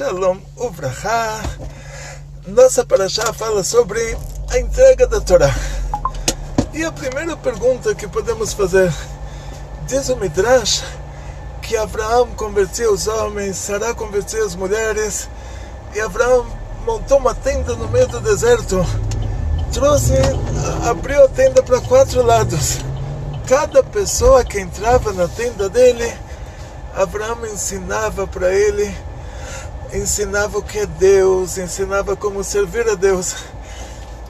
Shalom Uvracha. Nossa Parashá fala sobre a entrega da Torá. E a primeira pergunta que podemos fazer, diz o Midrash que Abraão convertia os homens, Sará convertia as mulheres, e Abraão montou uma tenda no meio do deserto, abriu a tenda para 4 lados. Cada pessoa que entrava na tenda dele, Abraão ensinava para ele, ensinava o que é Deus, ensinava como servir a Deus.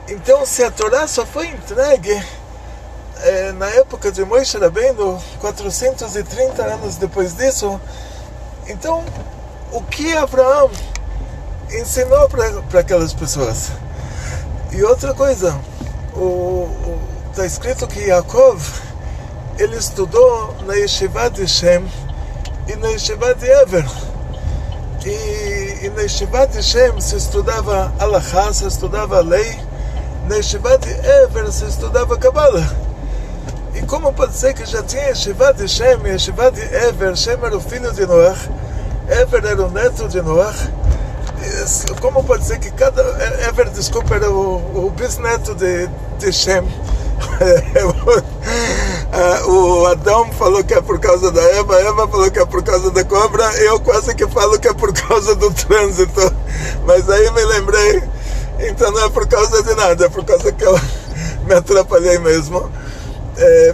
Então, se a Torá só foi entregue na época de Moshe Rabbeinu, 430 anos depois disso, então, o que Abraão ensinou para aquelas pessoas? E outra coisa, está escrito que Yaakov, ele estudou na Yeshiva de Shem e na Yeshiva de Ever. E na Yeshiva de Shem se estudava Halachá, se estudava a lei. Na Yeshiva de Ever se estudava Kabbalah. E como pode ser que já tinha Yeshiva de Shem e Yeshiva de Ever? Shem era o filho de Noach, Ever era o neto de Noach. Como pode ser que Ever, desculpa, era o bisneto de Shem? O Adão falou que é por causa da Eva, a Eva falou que é por causa da cobra, eu quase que falo que é por causa do trânsito, mas aí me lembrei, então não é por causa de nada, é por causa que eu me atrapalhei mesmo,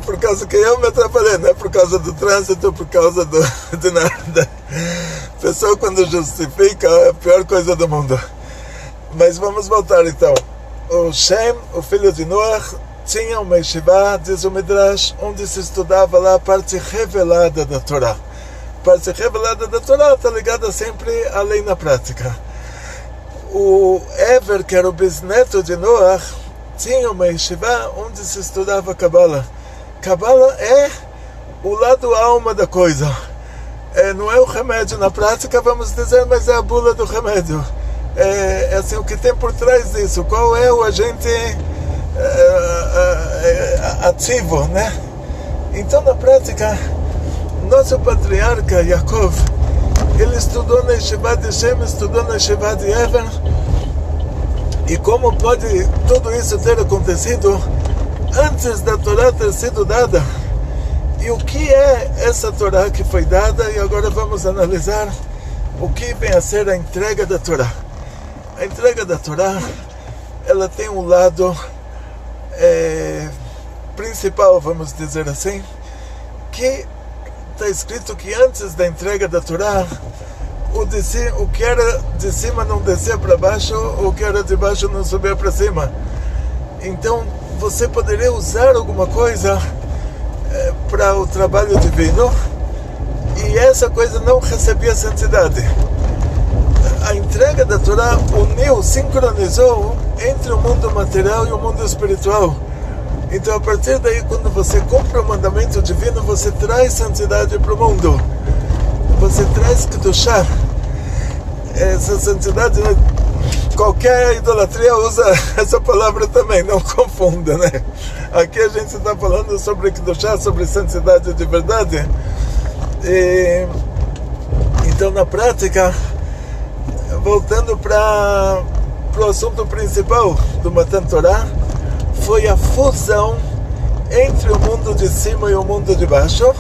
por causa que eu me atrapalhei, não é por causa do trânsito, por causa de nada. A pessoa, quando justifica, é a pior coisa do mundo. Mas vamos voltar então. O Shem, o filho de Noach, tinha uma yeshiva, diz o Midrash, onde se estudava lá a parte revelada da Torá. A parte revelada da Torá está ligada sempre à lei na prática. O Ever, que era o bisneto de Noach, tinha uma yeshiva onde se estudava Kabbalah. Kabbalah é o lado alma da coisa. Não é o remédio na prática, vamos dizer, mas é a bula do remédio. É assim, o que tem por trás disso, qual é o agente ativo, né? Então, na prática, nosso patriarca Yaakov, ele estudou na Yeshiva de Shem, estudou na Yeshiva de Ever. E como pode tudo isso ter acontecido antes da Torá ter sido dada? E o que é essa Torá que foi dada? E agora vamos analisar o que vem a ser a entrega da Torá. A entrega da Torá, ela tem um lado principal, vamos dizer assim, que está escrito que antes da entrega da Torá, o que era de cima não descia para baixo, o que era de baixo não subia para cima. Então, você poderia usar alguma coisa para o trabalho divino, e essa coisa não recebia santidade. A entrega da Torá uniu, sincronizou entre o mundo material e o mundo espiritual. Então, a partir daí, quando você cumpre o mandamento divino, você traz santidade para o mundo. Você traz Kedushá. Essa santidade, né? Qualquer idolatria usa essa palavra também, não confunda, né? Aqui a gente está falando sobre Kedushá, sobre santidade de verdade. Então, na prática, voltando para o assunto principal do Matan Torá, foi a fusão entre o mundo de cima e o mundo de baixo,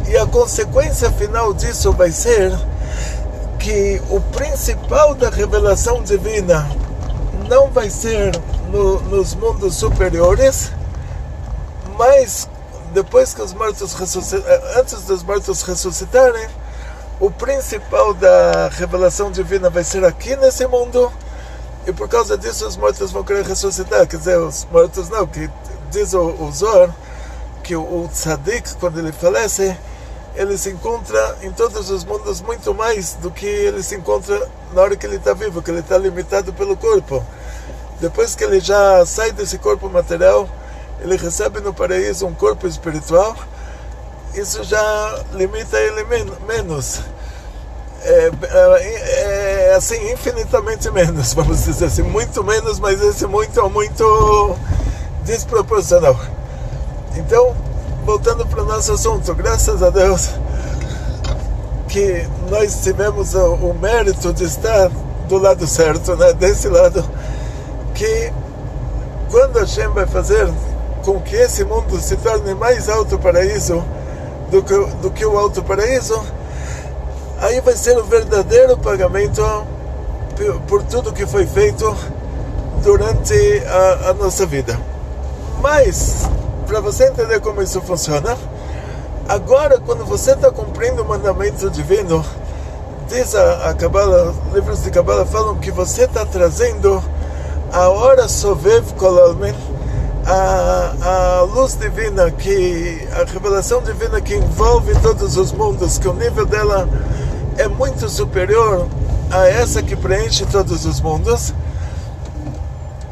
e a consequência final disso vai ser que o principal da revelação divina não vai ser nos mundos superiores, mas depois que os mortos antes dos mortos ressuscitarem, o principal da revelação divina vai ser aqui nesse mundo, e por causa disso os mortos vão querer ressuscitar. Quer dizer, os mortos não, que diz o Zohar que o Tzadik, quando ele falece, ele se encontra em todos os mundos muito mais do que ele se encontra na hora que ele está vivo, que ele está limitado pelo corpo. Depois que ele já sai desse corpo material, ele recebe no paraíso um corpo espiritual. Isso já limita ele menos. Assim, infinitamente menos, vamos dizer assim, muito menos, mas esse muito é muito desproporcional. Então, voltando para o nosso assunto, graças a Deus que nós tivemos o mérito de estar do lado certo, né? Desse lado, que quando Hashem vai fazer com que esse mundo se torne mais alto paraíso do que o alto paraíso, aí vai ser o verdadeiro pagamento por tudo que foi feito durante a nossa vida. Mas, para você entender como isso funciona, agora, quando você está cumprindo o mandamento divino, diz a Kabbalah, livros de Kabbalah falam que você está trazendo a hora sovev kol almin, a luz divina, a revelação divina que envolve todos os mundos, que o nível dela é muito superior a essa que preenche todos os mundos.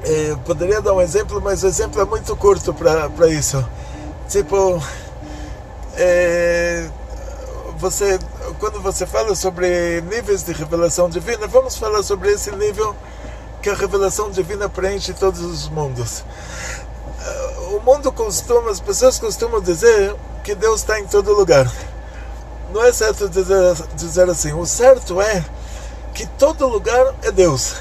Eu poderia dar um exemplo, mas o exemplo é muito curto para isso. Tipo, quando você fala sobre níveis de revelação divina, vamos falar sobre esse nível que a revelação divina preenche todos os mundos. As pessoas costumam dizer que Deus está em todo lugar. Não é certo dizer assim. O certo é que todo lugar é Deus.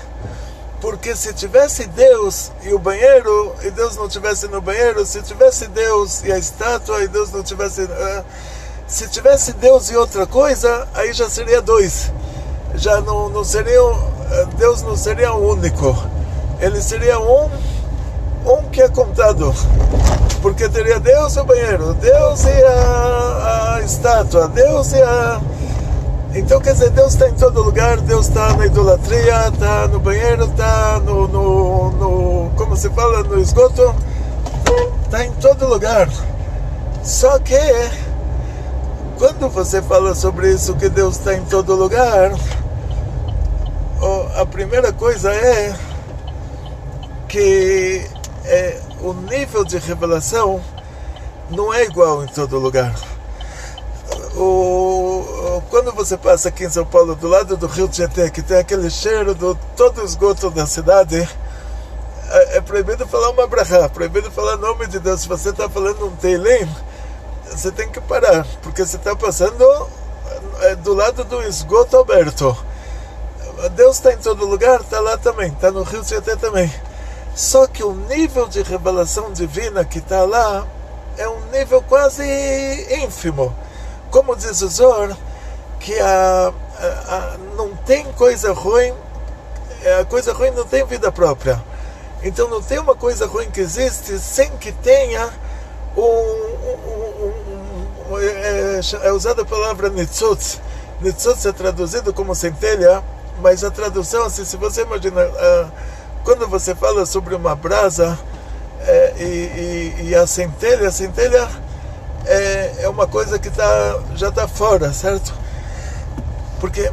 Porque se tivesse Deus e o banheiro, e Deus não tivesse no banheiro, se tivesse Deus e a estátua, e Deus não tivesse... se tivesse Deus e outra coisa, aí já seria dois. Já não seria... Deus não seria um único. Ele seria um que é contado. Porque teria Deus e o banheiro, Deus e a estátua, Deus e a... Então, quer dizer, Deus está em todo lugar. Deus está na idolatria, está no banheiro, está no como se fala, no esgoto, está em todo lugar. Só que quando você fala sobre isso, que Deus está em todo lugar, a primeira coisa é que o nível de revelação não é igual em todo lugar. Quando você passa aqui em São Paulo, do lado do Rio Tietê, que tem aquele cheiro do todo o esgoto da cidade, é proibido falar uma brachá, proibido falar nome de Deus. Se você está falando um teilim, você tem que parar, porque você está passando do lado do esgoto aberto. Deus está em todo lugar, está lá também, está no Rio Tietê também. Só que o nível de revelação divina que está lá é um nível quase ínfimo. Como diz o Zohar, que não tem coisa ruim, a coisa ruim não tem vida própria. Então não tem uma coisa ruim que existe sem que tenha é usada a palavra nitzutz. Nitzutz é traduzido como centelha, mas a tradução, assim, se você imagina, quando você fala sobre uma brasa e a centelha é uma coisa que já está fora, certo? Porque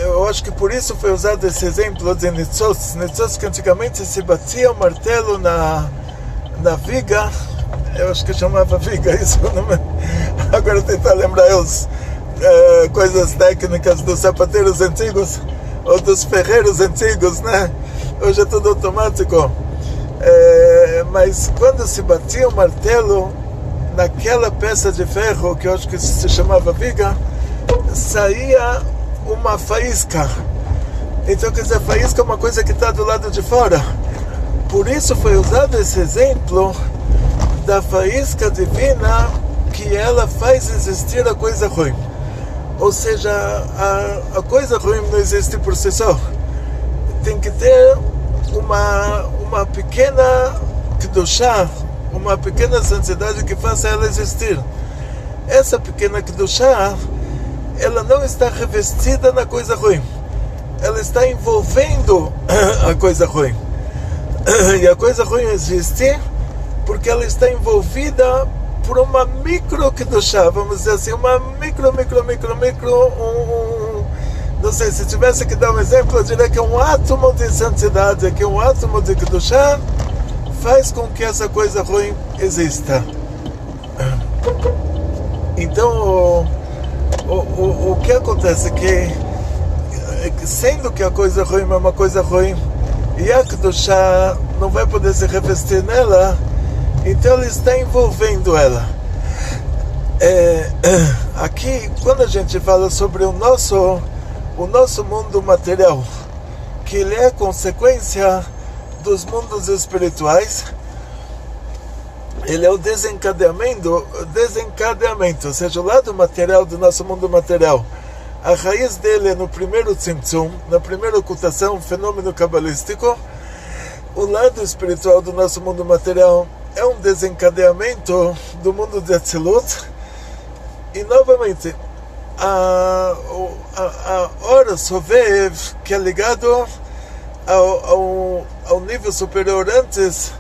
eu acho que por isso foi usado esse exemplo de nitzotz, que antigamente se batia o martelo na viga, eu acho que chamava viga isso, agora tentar lembrar as coisas técnicas dos sapateiros antigos, ou dos ferreiros antigos, né? Hoje é tudo automático. Mas quando se batia o martelo naquela peça de ferro, que eu acho que se chamava viga, saía uma faísca. Então, quer dizer, a faísca é uma coisa que está do lado de fora. Por isso foi usado esse exemplo da faísca divina, que ela faz existir a coisa ruim. Ou seja, a coisa ruim não existe por si só. Tem que ter uma pequena kedushá, uma pequena santidade que faça ela existir. Essa pequena kedushá, ela não está revestida na coisa ruim. Ela está envolvendo a coisa ruim. E a coisa ruim existe porque ela está envolvida por uma micro kedushá, vamos dizer assim, uma micro, não sei, se tivesse que dar um exemplo, eu diria que é um átomo de santidade, que um átomo de kedushá faz com que essa coisa ruim exista. Então, o que acontece é que, sendo que a coisa ruim é uma coisa ruim, e a kedushá não vai poder se revestir nela, então ele está envolvendo ela. Aqui, quando a gente fala sobre o nosso mundo material, que ele é consequência dos mundos espirituais, ele é o desencadeamento, ou seja, o lado material do nosso mundo material. A raiz dele é no primeiro tzimtzum, na primeira ocultação, fenômeno cabalístico. O lado espiritual do nosso mundo material é um desencadeamento do mundo de Atzilut. E novamente, a Or Sovev, que é ligado ao nível superior antes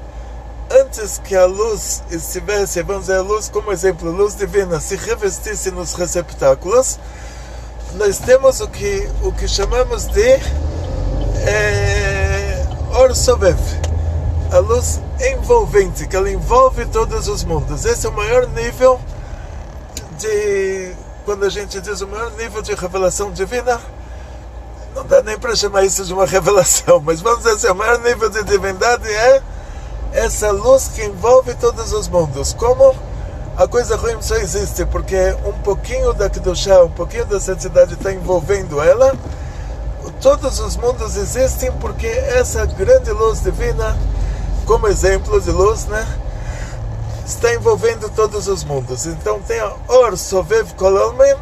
que a luz estivesse, vamos dizer, a luz como exemplo, a luz divina se revestisse nos receptáculos, nós temos o que chamamos de Or Sovev, a luz envolvente, que ela envolve todos os mundos. Esse é o maior nível quando a gente diz o maior nível de revelação divina, não dá nem para chamar isso de uma revelação, mas vamos dizer assim, o maior nível de divindade é essa luz que envolve todos os mundos. Como a coisa ruim só existe porque um pouquinho da Kedushá, um pouquinho da santidade está envolvendo ela, todos os mundos existem porque essa grande luz divina, como exemplo de luz, está envolvendo todos os mundos. Então tem a Or Sovev Kol Almin,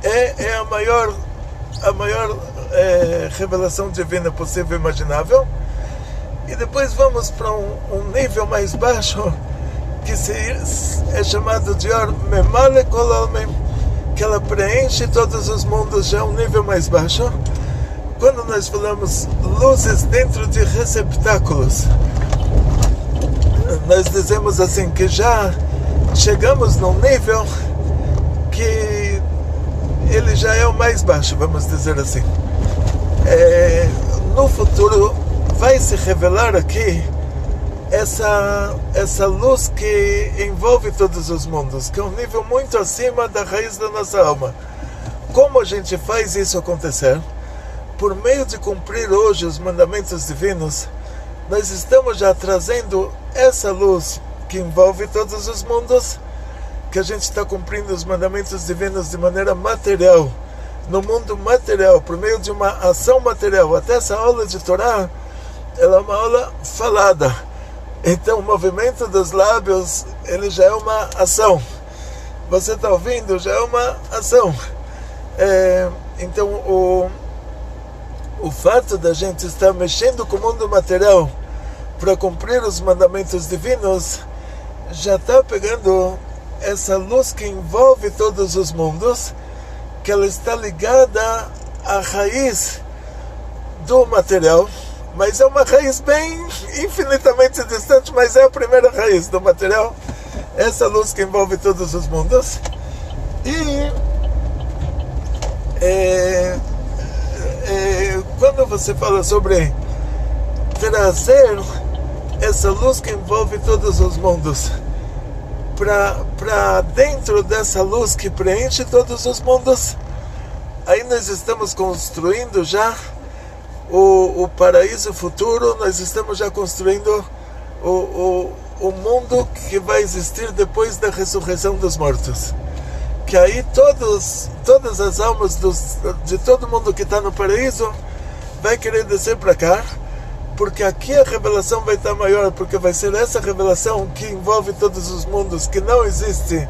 é a maior revelação divina possível e imaginável. E depois vamos para um nível mais baixo, que é chamado de Or Memale Kol Almin, que ela preenche todos os mundos, já é um nível mais baixo. Quando nós falamos luzes dentro de receptáculos, nós dizemos assim, que já chegamos num nível que ele já é o mais baixo, vamos dizer assim. No futuro vai se revelar aqui essa luz que envolve todos os mundos, que é um nível muito acima da raiz da nossa alma. Como a gente faz isso acontecer? Por meio de cumprir hoje os mandamentos divinos, nós estamos já trazendo essa luz que envolve todos os mundos, que a gente está cumprindo os mandamentos divinos de maneira material, no mundo material, por meio de uma ação material. Até essa aula de Torá, ela é uma aula falada. Então o movimento dos lábios, ele já é uma ação. Você está ouvindo, já é uma ação. Então o fato da gente estar mexendo com o mundo material para cumprir os mandamentos divinos já está pegando essa luz que envolve todos os mundos, que ela está ligada à raiz do material, mas é uma raiz bem infinitamente distante, mas é a primeira raiz do material, essa luz que envolve todos os mundos. E quando você fala sobre trazer essa luz que envolve todos os mundos para dentro dessa luz que preenche todos os mundos, aí nós estamos construindo já o paraíso futuro, nós estamos já construindo o mundo que vai existir depois da ressurreição dos mortos. Que aí todas as almas de todo mundo que está no paraíso vai querer descer para cá, porque aqui a revelação vai estar maior, porque vai ser essa revelação que envolve todos os mundos, que não existe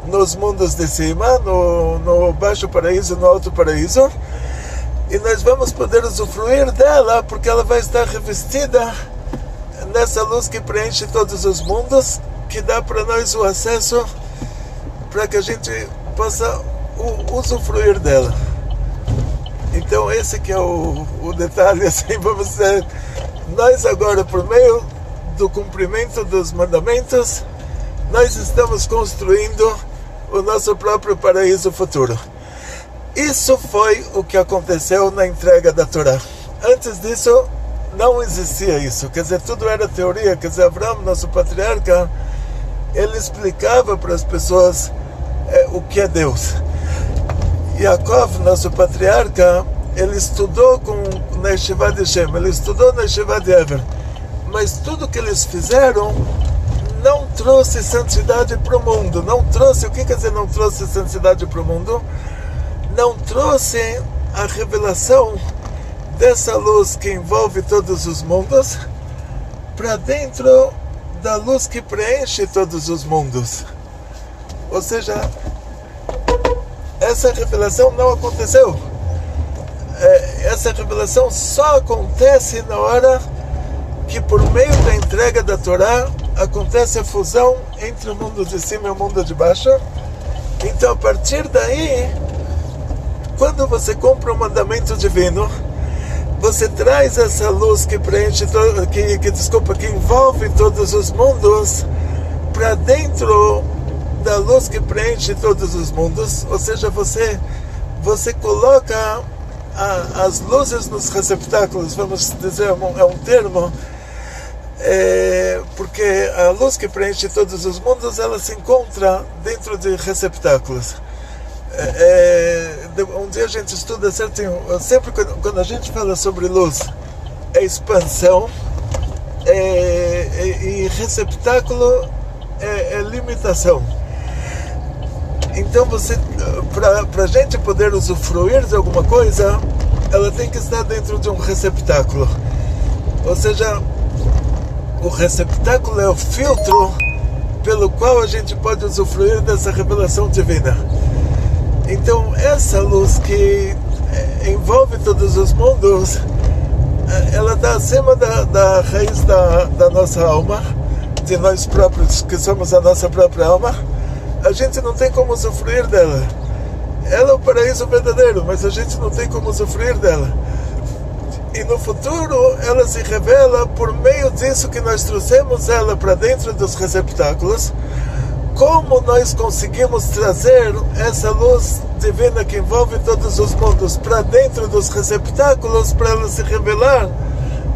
nos mundos de cima, no baixo paraíso, no alto paraíso, e nós vamos poder usufruir dela, porque ela vai estar revestida nessa luz que preenche todos os mundos, que dá para nós o acesso para que a gente possa usufruir dela. Então esse que é o detalhe, assim, vamos dizer, nós agora, por meio do cumprimento dos mandamentos, nós estamos construindo o nosso próprio paraíso futuro. Isso foi o que aconteceu na entrega da Torá. Antes disso, não existia isso, quer dizer, tudo era teoria. Quer dizer, Abraão, nosso patriarca, ele explicava para as pessoas o que é Deus. Yaakov, nosso patriarca, ele estudou na Yeshiva de Shem, ele estudou na Yeshiva de Ever, mas tudo que eles fizeram não trouxe santidade para o mundo. Não trouxe, o que quer dizer não trouxe santidade para o mundo? Não trouxe a revelação dessa luz que envolve todos os mundos para dentro da luz que preenche todos os mundos. Ou seja, essa revelação não aconteceu. Essa revelação só acontece na hora que, por meio da entrega da Torá, acontece a fusão entre o mundo de cima e o mundo de baixo. Então, a partir daí, quando você compra o mandamento divino, você traz essa luz que preenche que envolve todos os mundos para dentro da luz que preenche todos os mundos. Ou seja, você coloca as luzes nos receptáculos, vamos dizer, é um termo, porque a luz que preenche todos os mundos, ela se encontra dentro de receptáculos. Um dia a gente estuda certinho, sempre quando a gente fala sobre luz, é expansão, e receptáculo é limitação. Então para a gente poder usufruir de alguma coisa, ela tem que estar dentro de um receptáculo. Ou seja, o receptáculo é o filtro pelo qual a gente pode usufruir dessa revelação divina. Então essa luz que envolve todos os mundos, ela está acima da raiz da nossa alma, de nós próprios, que somos a nossa própria alma. A gente não tem como usufruir dela. Ela é o paraíso verdadeiro, mas a gente não tem como usufruir dela. E no futuro ela se revela por meio disso que nós trouxemos ela para dentro dos receptáculos. Como nós conseguimos trazer essa luz divina que envolve todos os mundos para dentro dos receptáculos, para ela se revelar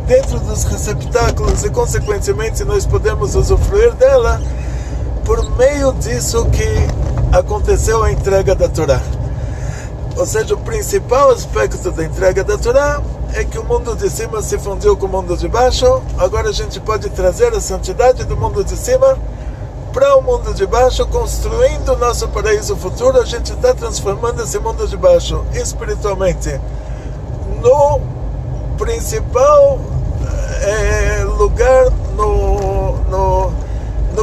dentro dos receptáculos, e consequentemente nós podemos usufruir dela por meio disso que aconteceu a entrega da Torá. Ou seja, o principal aspecto da entrega da Torá é que o mundo de cima se fundiu com o mundo de baixo. Agora a gente pode trazer a santidade do mundo de cima para o mundo de baixo, construindo o nosso paraíso futuro. A gente está transformando esse mundo de baixo espiritualmente no principal lugar, no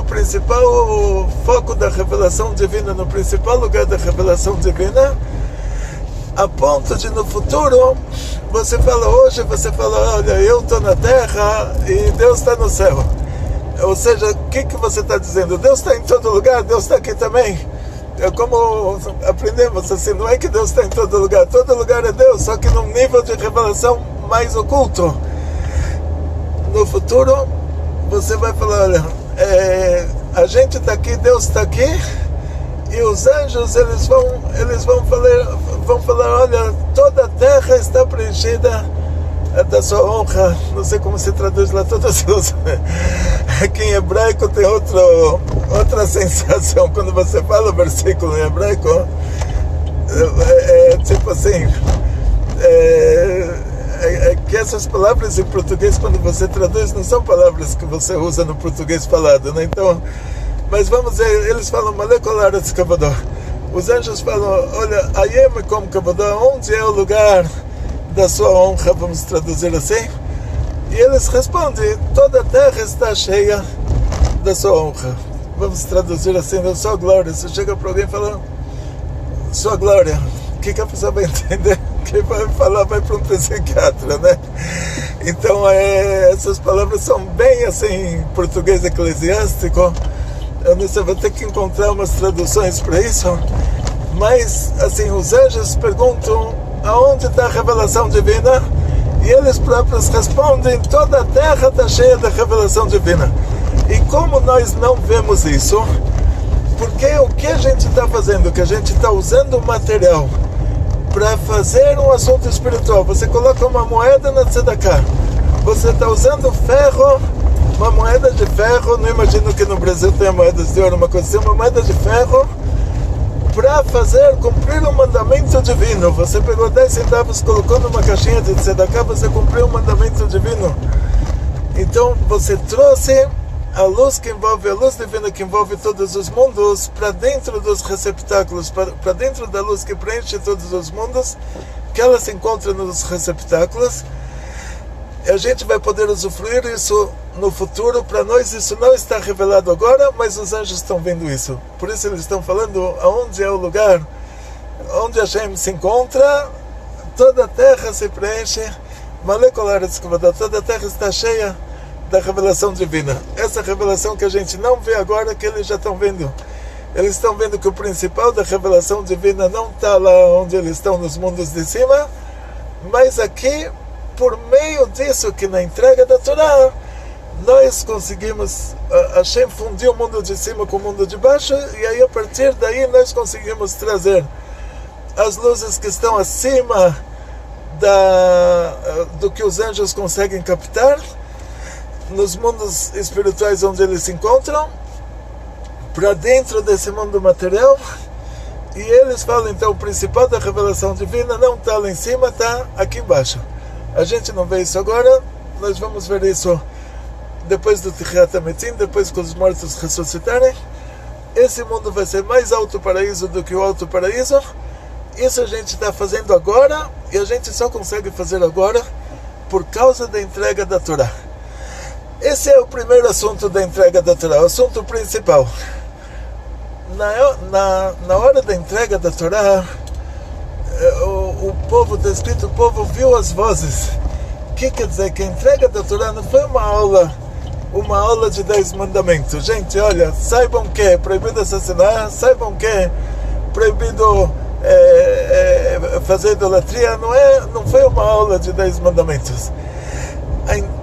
principal foco da revelação divina, no principal lugar da revelação divina, a ponto de no futuro você fala, olha, eu estou na terra e Deus está no céu. Ou seja, o que você está dizendo? Deus está em todo lugar, Deus está aqui também. É como aprendemos assim, não é que Deus está em todo lugar é Deus, só que num nível de revelação mais oculto. No futuro você vai falar, olha, a gente está aqui, Deus está aqui, e os anjos eles vão falar, olha, toda a terra está preenchida da sua honra. Não sei como se traduz lá, todos os... Aqui em hebraico tem outra sensação. Quando você fala o versículo em hebraico, tipo assim, que essas palavras em português, quando você traduz, não são palavras que você usa no português falado, né? Então, mas vamos ver, eles falam molecular escavador. Os anjos falam, olha, Ayem como Kavodó, onde é o lugar da sua honra, vamos traduzir assim. E eles respondem, toda a terra está cheia da sua honra. Vamos traduzir assim, da sua glória. Você chega para alguém e fala, sua glória, o que a pessoa vai entender? Quem vai falar vai para um psiquiatra, né? Então essas palavras são bem assim, em português eclesiástico. Eu não sei, vou ter que encontrar umas traduções para isso. Mas assim, os anjos perguntam aonde está a revelação divina, e eles próprios respondem, toda a terra está cheia da revelação divina. E como nós não vemos isso, porque o que a gente está fazendo? Que a gente está usando o material para fazer um assunto espiritual. Você coloca uma moeda na tzedakah, você está usando ferro, uma moeda de ferro, não imagino que no Brasil tenha moedas de ouro, uma coisa assim, uma moeda de ferro, para cumprir um mandamento divino. Você pegou 10 centavos, colocou numa caixinha de tzedakah, você cumpriu um mandamento divino. Então você trouxe a luz divina que envolve todos os mundos, para dentro dos receptáculos, para dentro da luz que preenche todos os mundos, que ela se encontra nos receptáculos. E a gente vai poder usufruir isso no futuro. Para nós isso não está revelado agora, mas os anjos estão vendo isso. Por isso eles estão falando aonde é o lugar onde Hashem se encontra. Toda a terra se preenche, toda a terra está cheia da revelação divina. Essa revelação que a gente não vê agora, que eles já estão vendo. Eles estão vendo que o principal da revelação divina não está lá onde eles estão nos mundos de cima, mas aqui, por meio disso, que na entrega da Torá, nós conseguimos, Hashem fundiu o mundo de cima com o mundo de baixo, e aí a partir daí nós conseguimos trazer as luzes que estão acima do que os anjos conseguem captar, nos mundos espirituais onde eles se encontram, para dentro desse mundo material. E eles falam, então, o principal da revelação divina não está lá em cima, está aqui embaixo. A gente não vê isso agora, nós vamos ver isso depois do Tichiat HaMetim, depois que os mortos ressuscitarem. Esse mundo vai ser mais alto paraíso do que o alto paraíso. Isso a gente está fazendo agora, e a gente só consegue fazer agora por causa da entrega da Torá. Esse é o primeiro assunto da entrega da Torá, o assunto principal. Na hora da entrega da Torá, o povo, está escrito, o povo viu as vozes. O que quer dizer? Que a entrega da Torá não foi uma aula de 10 mandamentos. Gente, olha, saibam que é proibido assassinar, saibam que é proibido fazer idolatria. Não foi uma aula de 10 mandamentos.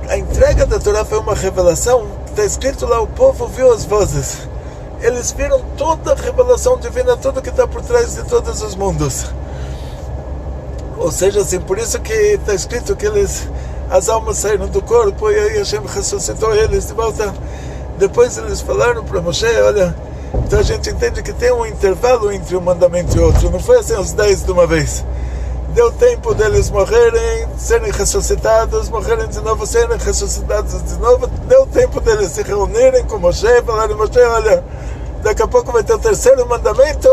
A entrega da Torá foi uma revelação. Está escrito lá, o povo viu as vozes. Eles viram toda a revelação divina, tudo que está por trás de todos os mundos. Ou seja, assim, por isso que está escrito que as almas saíram do corpo, e aí Hashem ressuscitou eles de volta. Depois eles falaram para Moshe, olha, então a gente entende que tem um intervalo entre um mandamento e outro. Não foi assim os 10 de uma vez. Deu tempo deles morrerem, serem ressuscitados, morrerem de novo, serem ressuscitados de novo. Deu tempo deles se reunirem com Moshe, falarem, Moshe, olha, daqui a pouco vai ter o terceiro mandamento.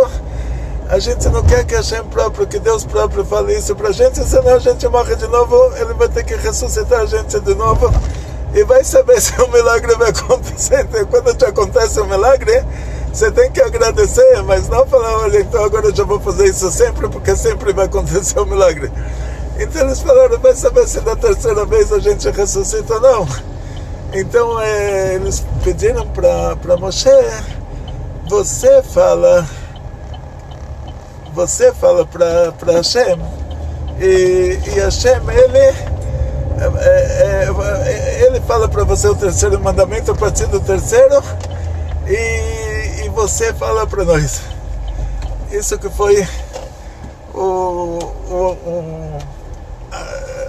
A gente não quer que Hashem próprio, que Deus próprio fale isso pra gente, senão a gente morre de novo, ele vai ter que ressuscitar a gente de novo. E vai saber se o milagre vai acontecer. Então, quando te acontece um milagre, você tem que agradecer, mas não falar, olha, então agora eu já vou fazer isso sempre, porque sempre vai acontecer um milagre. Então eles falaram, vai saber se da terceira vez a gente ressuscita ou não. Então eles pediram para Moshe, você fala para Hashem, e Hashem, ele fala para você o terceiro mandamento a partir do terceiro, e você fala para nós. Isso que foi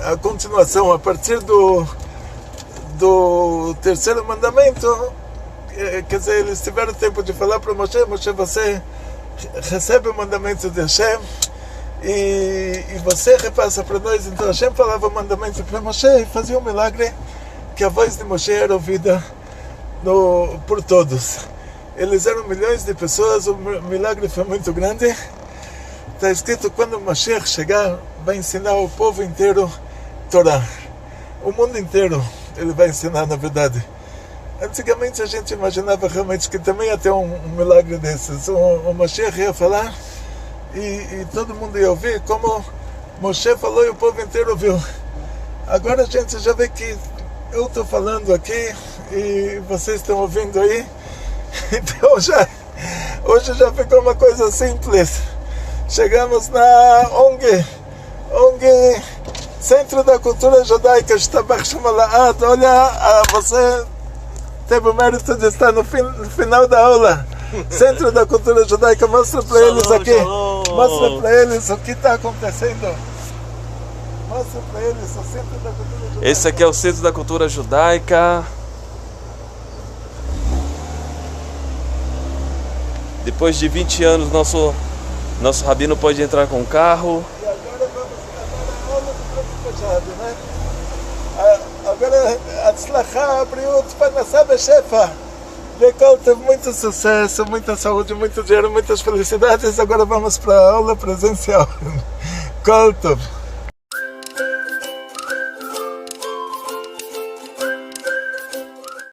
a continuação, a partir do terceiro mandamento. Quer dizer, eles tiveram tempo de falar para Moshe, você recebe o mandamento de Hashem e você repassa para nós. Então Hashem falava o mandamento para Moshe e fazia um milagre, que a voz de Moshe era ouvida por todos. Eles eram milhões de pessoas, o milagre foi muito grande. Está escrito, quando o Mashiach chegar, vai ensinar o povo inteiro Torá. O mundo inteiro ele vai ensinar, na verdade. Antigamente a gente imaginava realmente que também ia ter um milagre desses. O Mashiach ia falar e todo mundo ia ouvir, como Moshe falou e o povo inteiro ouviu. Agora a gente já vê que eu estou falando aqui e vocês estão ouvindo aí. Então hoje já ficou uma coisa simples. Chegamos na ONG Centro da Cultura Judaica, olha, você teve o mérito de estar no final da aula. Centro da Cultura Judaica, mostra para eles aqui. Mostra para eles o que está acontecendo. Mostra para eles o Centro da Cultura Judaica. Esse aqui é o Centro da Cultura Judaica. Depois de 20 anos, nosso rabino pode entrar com o carro. E agora a aula do Campo Fechado, né? Agora, Atzlachá, Briut, Panassá, Bechefa. Teve muito sucesso, muita saúde, muito dinheiro, muitas felicidades. Agora vamos para a aula presencial. Kol Tov.